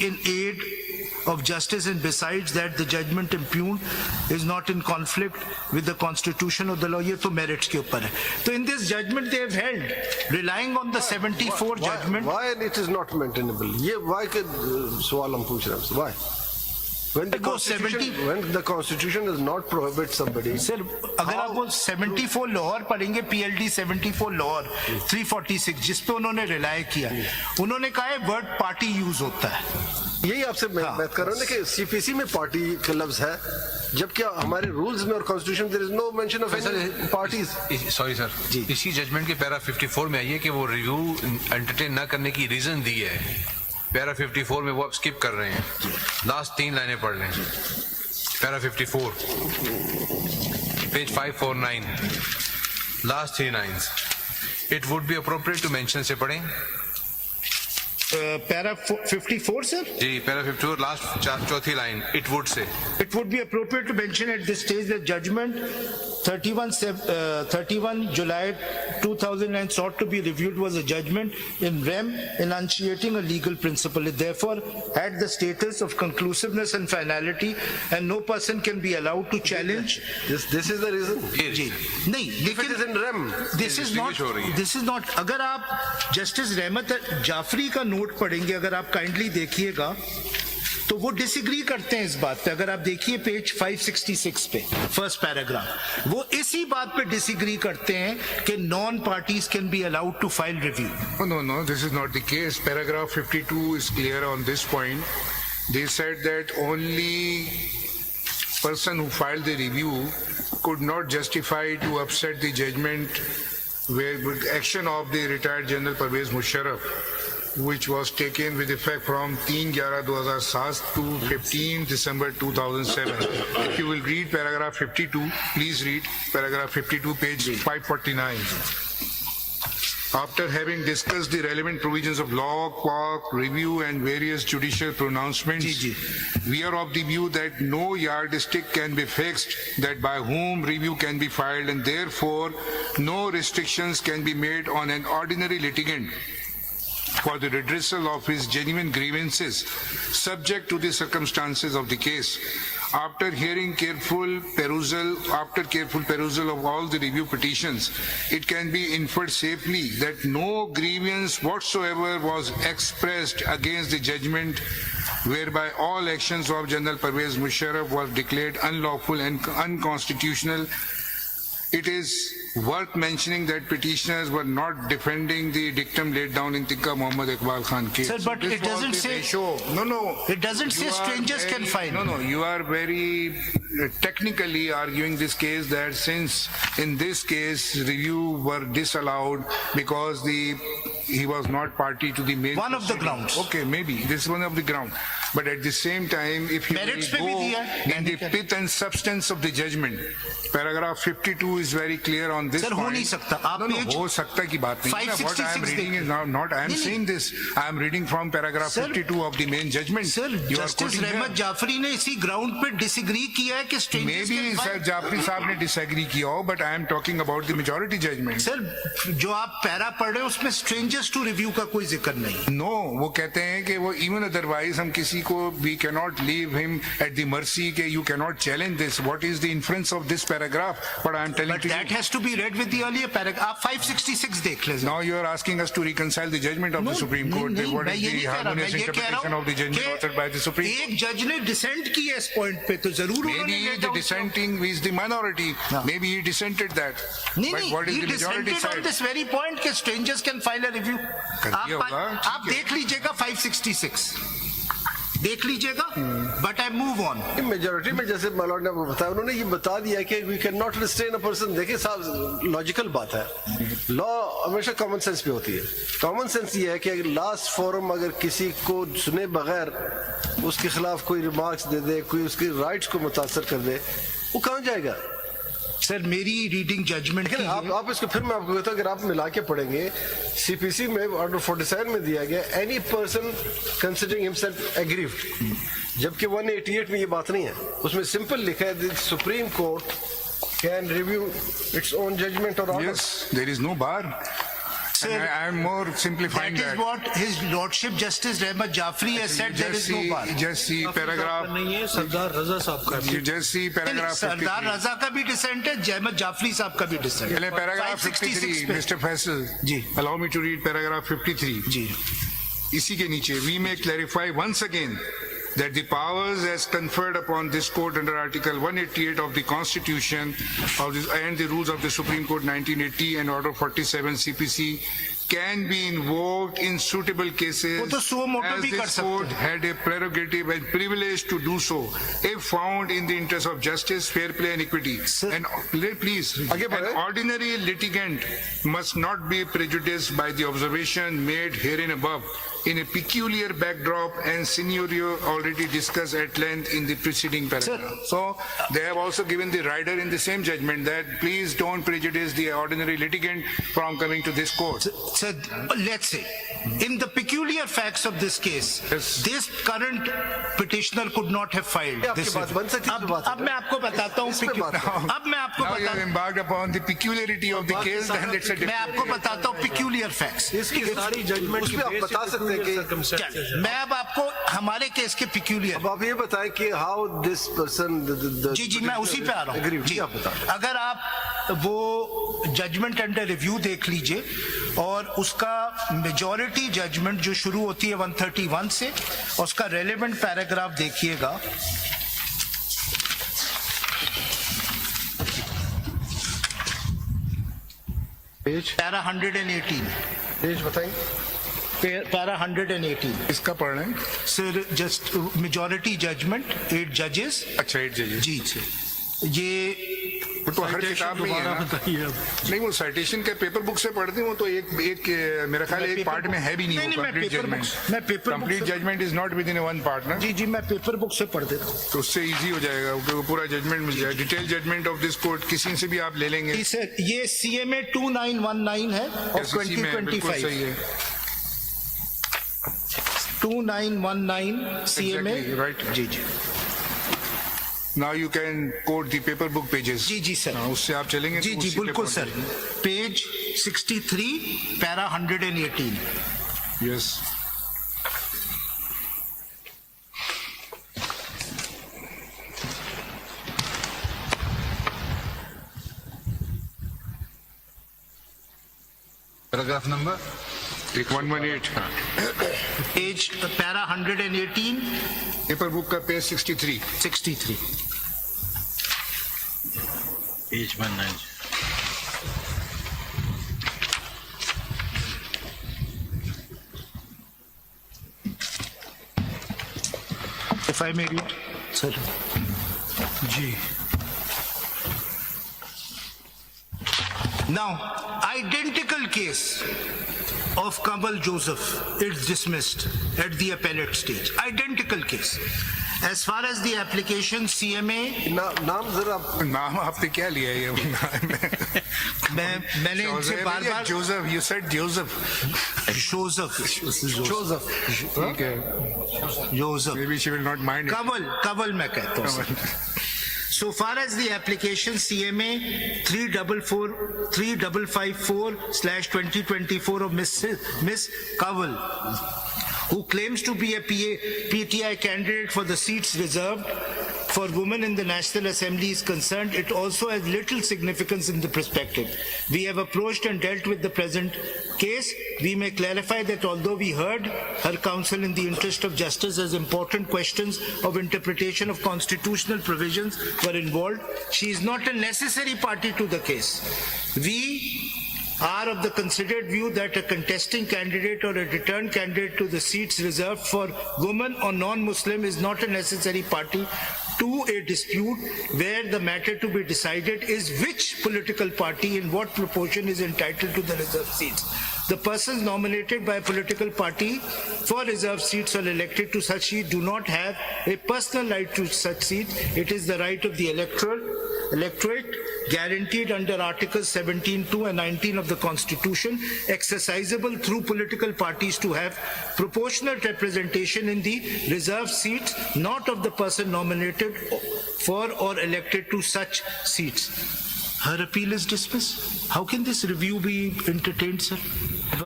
in aid of justice, and besides that the judgment impugned is not in conflict with the constitution of the law. ये तो merits के ऊपर है. So in this judgment they have held, relying on the 74 judgment. Why it is not maintainable? ये why के सवाल हम पूछ रहे हैं. Why? When the constitution does not prohibit somebody. Sir, अगर आप वो 74 लाहौर पढ़ेंगे, PLD 74 लाहौर 346 जिस पे उन्होंने रिलाय किया, उन्होंने कहा है वर्ड पार्टी यूज होता है. यही आपसे मैं बात कर रहा हूँ ना कि CPC में पार्टी का लफ्ज है, जबकि हमारे रूल्स में और constitution there is no mention of any parties. Sorry sir, इसी जजमेंट के पैरा 54 में आइए कि वो रिव्यू एंटरटेन न करने की रीजन दी है. पैरा 54 में वो आप स्किप कर रहे हैं. लास्ट 3 लाइनें पढ़ लें. Para 54 page 549 last 3 lines. It would be appropriate to mention से पढ़ें. Para 54 sir? जी, पैरा 54 लास्ट चौथी लाइन. It would say It would be appropriate to mention at this stage that judgment 31 July 2009 sought to be reviewed was a judgment in rem enunciating a legal principle. It therefore had the status of conclusiveness and finality, and no person can be allowed to challenge. This is the reason. जी नहीं, If it is in rem, this is not. अगर आप justice रहमत जाफरी का note पढ़ेंगे, अगर आप kindly देखिएगा, तो वो डिसएग्री करते हैं इस बात पे. अगर आप देखिए पेज 566 पे फर्स्ट पैराग्राफ, वो इसी बात पे डिसएग्री करते हैं कि non parties can be allowed to file review. No, this is not the case. Paragraph 52 is clear on this point. They said that only person who filed the review could not justify to upset the judgment where with action of the retired General Pervez Musharraf, which was taken with effect from 3/11/2007 to 15 December 2007. If you will read paragraph 52, please read paragraph 52, page 549. After having discussed the relevant provisions of law, Quack, review and various judicial pronouncements, we are of the view that no yardstick can be fixed that by whom review can be filed, and therefore no restrictions can be made on an ordinary litigant for the redressal of his genuine grievances subject to the circumstances of the case. After careful perusal of all the review petitions, it can be inferred safely that no grievance whatsoever was expressed against the judgment whereby all actions of General Pervez Musharraf was declared unlawful and unconstitutional. It is worth mentioning that petitioners were not defending the dictum laid down in Tikka Muhammad Iqbal Khan case. Sir, but it doesn't say. No. It doesn't say strangers can file. No. You are very technically arguing this case that since in this case review were disallowed because he was not party to the main. One of the grounds. Okay, maybe this is one of the grounds. But at the same time, if you Merits will पे भी go दिया है, in the pith and substance of the judgment, paragraph 52 is very clear on this Sir, point. हो नहीं सकता. आप No, page हो सकता की बात नहीं है. What I am 566 reading is not. I am नहीं, saying this. I am reading from paragraph Sir, 52 of the main judgment. Sir, You are justice quoting रहमत here. जाफरी ने इसी ग्राउंड पे डिसएग्री किया है कि strangers Maybe can sir file. Jafri साहब ने disagree किया हो, but I am talking about the majority judgment. Sir, जो आप पैरा पढ़ रहे हैं उसमें strangers to review का कोई जिक्र नहीं. No, वो कहते हैं कि वो even otherwise हम किसी को we cannot leave him at the mercy कि you cannot challenge this. What is the inference of this paragraph? But I am telling But to that you. has to be read with the earlier paragraph. आप 566 देख लें. Now you are asking us to reconcile the judgment of the Supreme Court. What is the harmonious interpretation of the judgment authored by the Supreme Court? एक जज ने decent की है इस point पे, तो जरूर उन्होंने Maybe let the down- dissenting is the minority. Maybe he dissented that. नहीं But what is he the majority dissented on side? this very point कि strangers can file a review. कर दिया होगा, ठीक आप है। देख लीजिएगा 566 देख लीजिएगा. But I move on. Majority में जैसे मालूम ने बताया, उन्होंने ये बता दिया कि we can not restrain a person. देखिए साहब, लॉजिकल बात है. लॉ हमेशा कॉमन सेंस पे होती है. कॉमन सेंस ये है कि अगर लास्ट फोरम अगर किसी को सुने बगैर उसके खिलाफ कोई रिमार्क्स दे दे, कोई उसके राइट्स को मुतासर कर दे, वो कहाँ जाएगा? सर, मेरी रीडिंग जजमेंट की आप इसको फिर मैं आपको कहता हूँ, अगर आप मिला के पढ़ेंगे, सीपीसी में ऑर्डर 47 में दिया गया any person considering himself aggrieved, जबकि 188 में ये बात नहीं है. उसमें सिंपल लिखा है supreme court can review its own judgment और order. Yes, there is no bar. Sir, I'm more simplifying that is that. what His Lordship Justice Rahmat Jafri has said. There is no bar. Just see paragraph. नहीं है सरदार रजा साहब का You just see paragraph सरदार 53. रजा का भी decent है, जहमत जाफरी साहब का भी डिसेंट पहले paragraph 566 53, पे। Mr. Faisal. Ji. Allow me to read paragraph 53. जी इसी के नीचे, we may clarify once again that the powers as conferred upon this court under Article 188 of the Constitution and the rules of the Supreme Court 1980 and Order 47 CPC can be invoked in suitable cases वो तो suo motu as भी कर this सकते court हैं। had a prerogative and privilege to do so if found in the interest of justice, fair play and equity. Sir- And please, आगे an बढ़े। ordinary litigant must not be prejudiced by the observation made herein above in a peculiar backdrop and scenario already discussed at length in the preceding paragraph. So they have also given the rider in the same judgment that please don't prejudice the ordinary litigant from coming to this court. So let's say, in the peculiar facts of this case, Yes. this current petitioner could not have filed ये आपकी this. बात बन सकती है, अब बात है। अब मैं आपको बताता हूँ इस पे बात करो। अब मैं आपको Now you have बताता embarked upon the peculiarity of the case, then it's a मैं different. आपको बताता हूँ peculiar facts. इसकी सारी जजमेंट उसमें आप बता सकते हैं कि- क्या- मैं अब आपको हमारे केस के peculiar अब आप ये बताएं कि हाउ दिस पर्सन जी जी मैं उसी पे आ रहा हूँ जी आप बताएं। अगर आप वो जजमेंट अंडर रिव्यू देख लीजिए और उसका मेजॉरिटी जजमेंट जो शुरू होती है 131 से और उसका रेलेवेंट पैराग्राफ देखिएगा पेज पैरा 118 पेज बताएं पैरा 118 इसका पढ़ रहे हैं? सर जस्ट मेजॉरिटी जजमेंट 8 जजेस अच्छा, 8 जजेस। जी सर ये वो तो हर किताब में ही है दोबारा ना? बताइए अब नहीं, वो साइटेशन के पेपर बुक से पढ़ते हैं वो तो एक मेरा ख्याल मैं एक पेपर पार्ट में है भी नहीं नहीं, वो मैं कंप्लीट पेपर बुक- मैं जजमेंट। पेपर बुक कंप्लीट से- judgment is not within one part ना, जी जी मैं पेपर बुक से पढ़ देता हूँ तो उससे इजी हो जाएगा क्योंकि वो पूरा जजमेंट मिल जाएगा। Detail judgment of this court किसी से भी आप ले लेंगे। जी सर ये CMA 2919 है और SEC में बिल्कुल सही 2025 है। 2919 CMA Exactly, right. जी जी now you can quote the paper book pages. जी जी सर उससे आप चलेंगे जी तो जी उसी पे बिल्कुल पहुंच सर जाएंगे। Page 63 para 118 yes. Paragraph number 118 page para 118 paper book का page 63। 63 page 19 if I may read sir जी now identical case of Kamal Joseph is dismissed at the appellate stage identical case as far as the application CMA नाम जरा नाम आपने क्या लिया है ये? मैंने इनसे बार बार Joseph, you said Joseph। Joseph Joseph ठीक है, Joseph maybe she will not mind it। कवल मैं कहता हूँ sir. So far as the application CMA 3554/2024 of Miss Kawal, who claims to be a PTI candidate for the seats reserved for women in the National Assembly is concerned, it also has little significance in the perspective. We have approached and dealt with the present case. We may clarify that although we heard her counsel in the interest of justice as important questions of interpretation of constitutional provisions were involved, she is not a necessary party to the case. We are of the considered view that a contesting candidate or a returned candidate to the seats reserved for women or non-Muslim is not a necessary party to a dispute where the matter to be decided is which political party in what proportion is entitled to the reserved seats. The persons nominated by a political party for reserved seats or elected to such seats do not have a personal right to such seats. It is the right of the electorate guaranteed under Articles 17(2) and 19 of the Constitution, exercisable through political parties to have proportional representation in the reserved seats, not of the person nominated for or elected to such seats. Her appeal is dismissed. How can this review be entertained, sir?